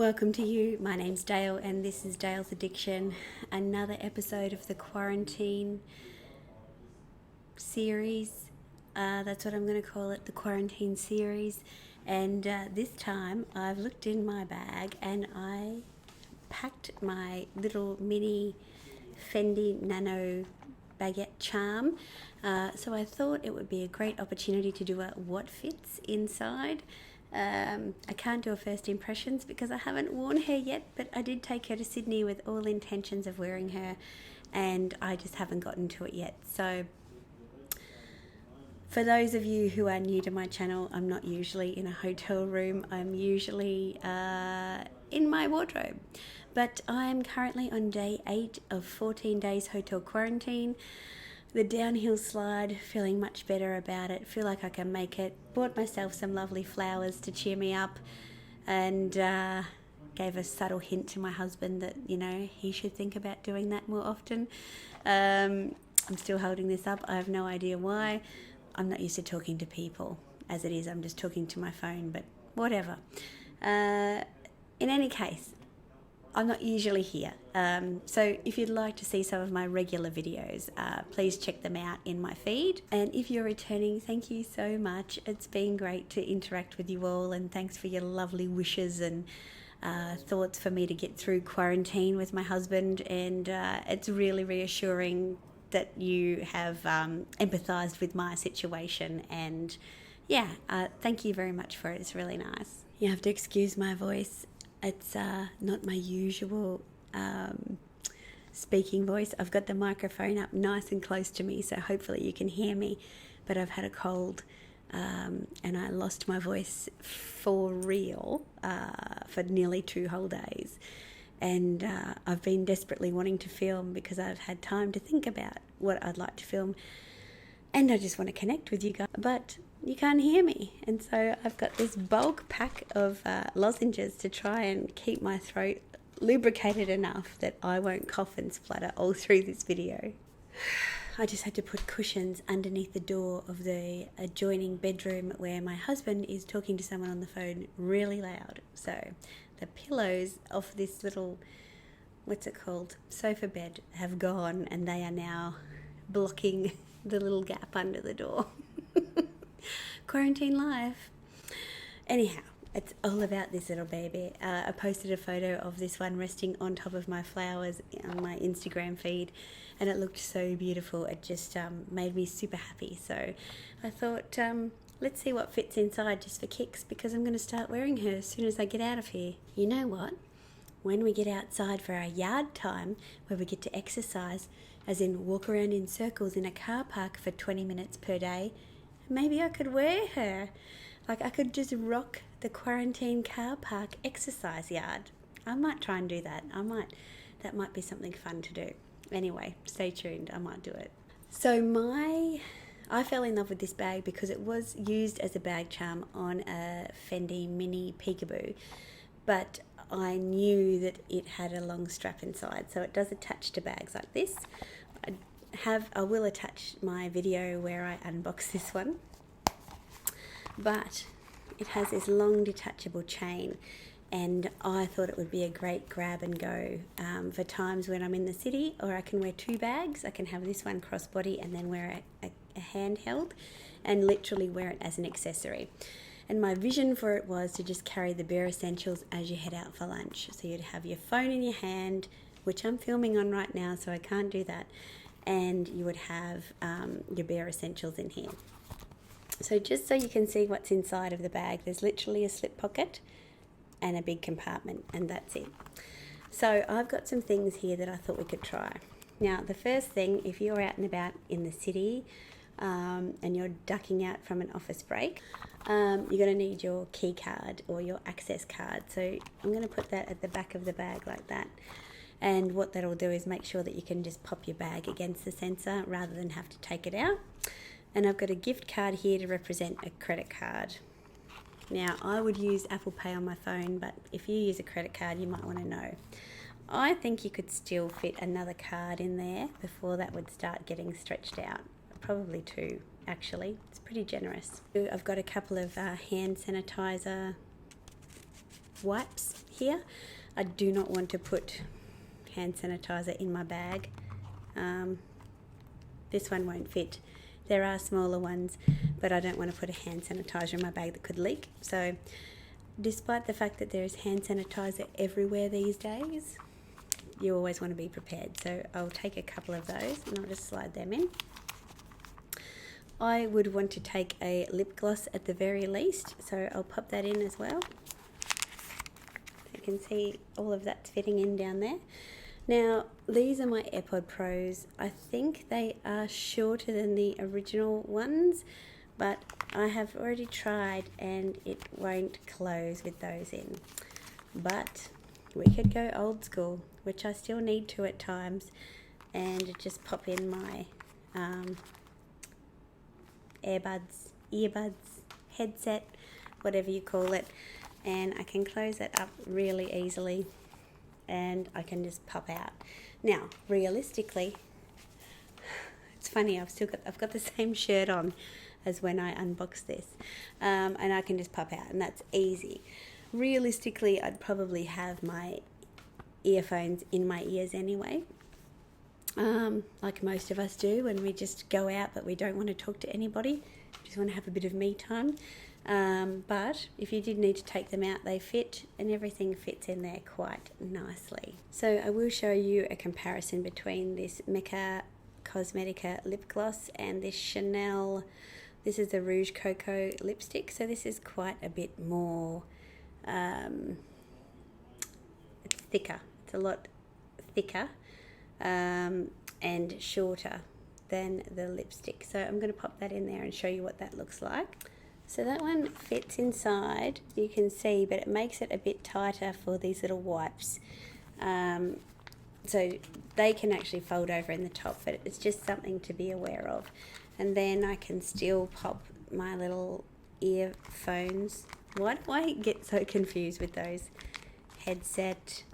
Welcome to you. My name's Dale and this is Dale's Addiction, another episode of the quarantine series. That's what I'm going to call it, the quarantine series. And this time I've looked in my bag and I packed my little mini Fendi Nano Baguette charm. So I thought it would be a great opportunity to do a what fits inside. I can't do a first impressions because I haven't worn her yet, but I did take her to Sydney with all intentions of wearing her and I just haven't gotten to it yet. So for those of you who are new to my channel, I'm not usually in a hotel room. I'm usually in my wardrobe. But I'm currently on day 8 of 14 days hotel quarantine. The downhill slide, feeling much better about it, feel like I can make it. Bought myself some lovely flowers to cheer me up and gave a subtle hint to my husband that, you know, he should think about doing that more often. I'm still holding this up. I have no idea why. I'm not used to talking to people. As it is, I'm just talking to my phone, but whatever. In any case, I'm not usually here, so if you'd like to see some of my regular videos, please check them out in my feed. And if you're returning, thank you so much. It's been great to interact with you all, and thanks for your lovely wishes and thoughts for me to get through quarantine with my husband. And it's really reassuring that you have empathized with my situation, and yeah, thank you very much for it. It's really nice. You have to excuse my voice. It's not my usual speaking voice. I've got the microphone up nice and close to me, so hopefully you can hear me. But I've had a cold and I lost my voice for real for nearly 2 whole days. And I've been desperately wanting to film because I've had time to think about what I'd like to film. And I just want to connect with you guys. But you can't hear me, and so I've got this bulk pack of lozenges to try and keep my throat lubricated enough that I won't cough and splutter all through this video. I just had to put cushions underneath the door of the adjoining bedroom where my husband is talking to someone on the phone really loud. So the pillows of this little, what's it called, sofa bed have gone, and they are now blocking the little gap under the door. Quarantine life. Anyhow, it's all about this little baby. I posted a photo of this one resting on top of my flowers on my Instagram feed, and it looked so beautiful. It just made me super happy. So I thought, let's see what fits inside just for kicks, because I'm going to start wearing her as soon as I get out of here. You know what? When we get outside for our yard time, where we get to exercise, as in walk around in circles in a car park for 20 minutes per day, maybe I could wear her. Like, I could just rock the quarantine car park exercise yard. I might try and do that. That might be something fun to do. Anyway, stay tuned. I might do it. So I fell in love with this bag because it was used as a bag charm on a Fendi mini peekaboo, but I knew that it had a long strap inside, so it does attach to bags like this. I will attach my video where I unbox this one, but it has this long detachable chain, and I thought it would be a great grab and go for times when I'm in the city, or I can wear 2 bags. I can have this one crossbody and then wear a handheld and literally wear it as an accessory. And my vision for it was to just carry the bare essentials as you head out for lunch. So you'd have your phone in your hand, which I'm filming on right now, so I can't do that. And you would have your bare essentials in here. So just so you can see what's inside of the bag, there's literally a slip pocket and a big compartment, and that's it. So I've got some things here that I thought we could try. Now, the first thing, if you're out and about in the city and you're ducking out from an office break, you're going to need your key card or your access card. So I'm going to put that at the back of the bag like that. And what that'll do is make sure that you can just pop your bag against the sensor rather than have to take it out. And I've got a gift card here to represent a credit card. Now, I would use Apple Pay on my phone, but if you use a credit card, you might want to know. I think you could still fit another card in there before that would start getting stretched out. Probably 2, actually. It's pretty generous. I've got a couple of hand sanitizer wipes here. I do not want to put hand sanitizer in my bag. This one won't fit. There are smaller ones, but I don't want to put a hand sanitizer in my bag that could leak. So despite the fact that there is hand sanitizer everywhere these days, you always want to be prepared. So I'll take a couple of those and I'll just slide them in. I would want to take a lip gloss at the very least, so I'll pop that in as well. You can see all of that's fitting in down there. Now, these are my AirPod Pros. I think they are shorter than the original ones, but I have already tried and it won't close with those in. But we could go old school, which I still need to at times, and just pop in my earbuds, headset, whatever you call it, and I can close that up really easily and I can just pop out. Now, realistically, it's funny, I've got the same shirt on as when I unboxed this, and I can just pop out, and that's easy. Realistically, I'd probably have my earphones in my ears anyway, like most of us do when we just go out but we don't want to talk to anybody, just want to have a bit of me time. But if you did need to take them out, they fit, and everything fits in there quite nicely. So I will show you a comparison between this Mecca Cosmetica lip gloss and this Chanel. This is the Rouge Cocoa lipstick, so this is quite a bit more, it's thicker, it's a lot thicker and shorter than the lipstick. So I'm going to pop that in there and show you what that looks like. So that one fits inside, you can see, but it makes it a bit tighter for these little wipes. So they can actually fold over in the top, but it's just something to be aware of. And then I can still pop my little earphones. Why do I get so confused with those? Headset,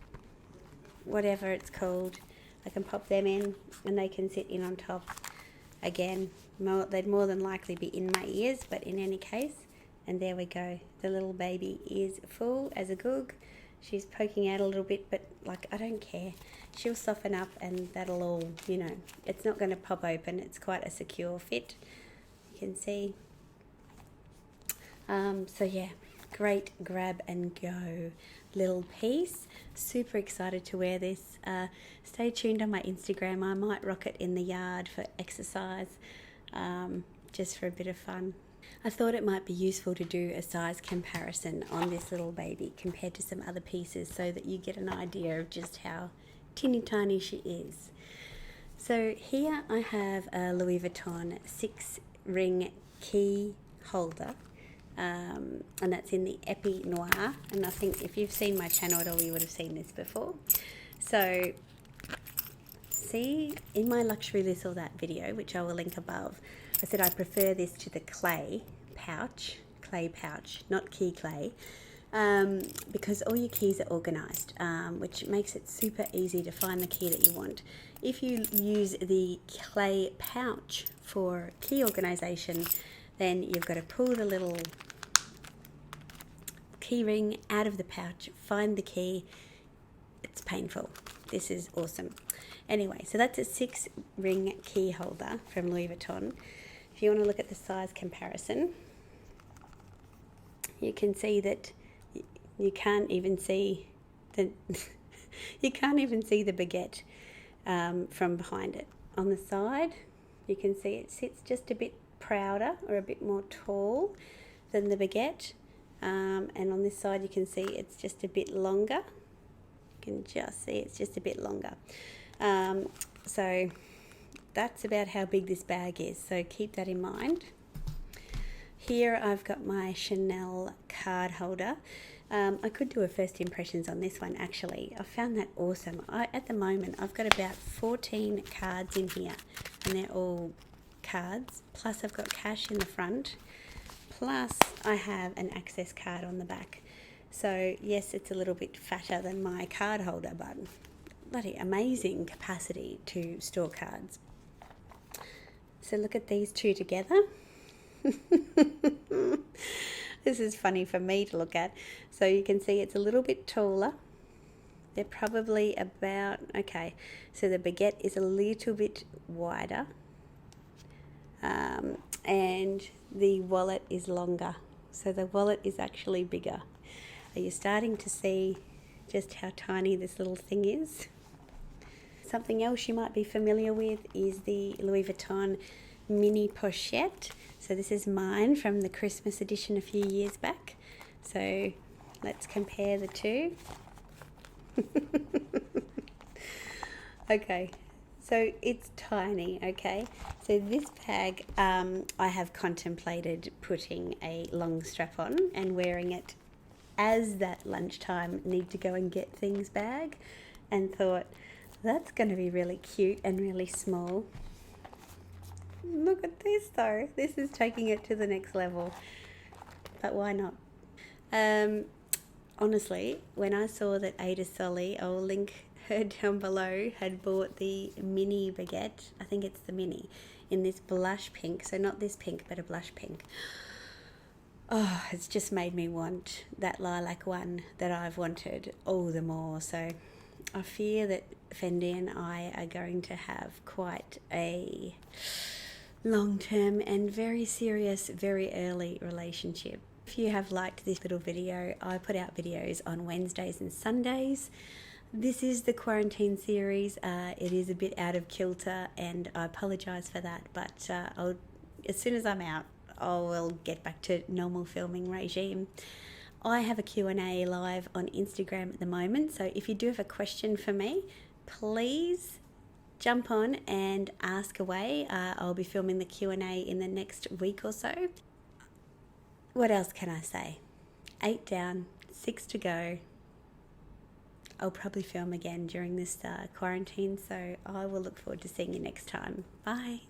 whatever it's called. I can pop them in and they can sit in on top. Again, they'd more than likely be in my ears, but in any case, and there we go. The little baby is full as a goog. She's poking out a little bit, but like, I don't care. She'll soften up and that'll all, you know, it's not going to pop open. It's quite a secure fit, you can see. So yeah, great grab and go little piece. Super excited to wear this. Stay tuned on my Instagram. I might rock it in the yard for exercise, just for a bit of fun. I thought it might be useful to do a size comparison on this little baby compared to some other pieces so that you get an idea of just how teeny tiny she is. So here I have a Louis Vuitton 6-ring key holder, and that's in the Epi Noir, and I think if you've seen my channel at all you would have seen this before. So see, in my luxury this or that video, which I will link above, I said I prefer this to the clay pouch, not key clay, because all your keys are organised, which makes it super easy to find the key that you want. If you use the clay pouch for key organisation, then you've got to pull the little key ring out of the pouch, find the key. It's painful. This is awesome. Anyway, so that's a 6-ring key holder from Louis Vuitton. If you want to look at the size comparison, you can see that you can't even see the you can't even see the baguette from behind it. On the side, you can see it sits just a bit prouder or a bit more tall than the baguette, and on this side you can see it's just a bit longer. You can just see it's just a bit longer. So that's about how big this bag is, so keep that in mind. Here I've got my Chanel card holder. I could do a first impressions on this one actually. I found that awesome. At the moment I've got about 14 cards in here, and they're all cards, plus I've got cash in the front, plus I have an access card on the back. So yes, it's a little bit fatter than my card holder, but bloody amazing capacity to store cards. So look at these two together. This is funny for me to look at. So you can see it's a little bit taller. They're probably about, okay, so the baguette is a little bit wider, and the wallet is longer. So the wallet is actually bigger. Are you starting to see just how tiny this little thing is? Something else you might be familiar with is the Louis Vuitton mini pochette. So this is mine from the Christmas edition a few years back. So let's compare the two. Okay, so it's tiny, okay? So this bag, I have contemplated putting a long strap on and wearing it as that lunchtime need to go and get things bag, and thought that's going to be really cute and really small. Look at this though, this is taking it to the next level, but why not? Honestly, when I saw that Ada Solly, I'll link her down below, had bought the mini baguette, I think it's the mini, in this blush pink, so not this pink but a blush pink. Oh, it's just made me want that lilac one that I've wanted all the more. So I fear that Fendi and I are going to have quite a long-term and very serious, very early relationship. If you have liked this little video, I put out videos on Wednesdays and Sundays. This is the quarantine series. It is a bit out of kilter and I apologise for that, but as soon as I'm out, I will get back to normal filming regime. I have a Q&A live on Instagram at the moment, so if you do have a question for me, please jump on and ask away. I'll be filming the Q&A in the next week or so. What else can I say? 8 down, 6 to go. I'll probably film again during this quarantine, so I will look forward to seeing you next time. Bye.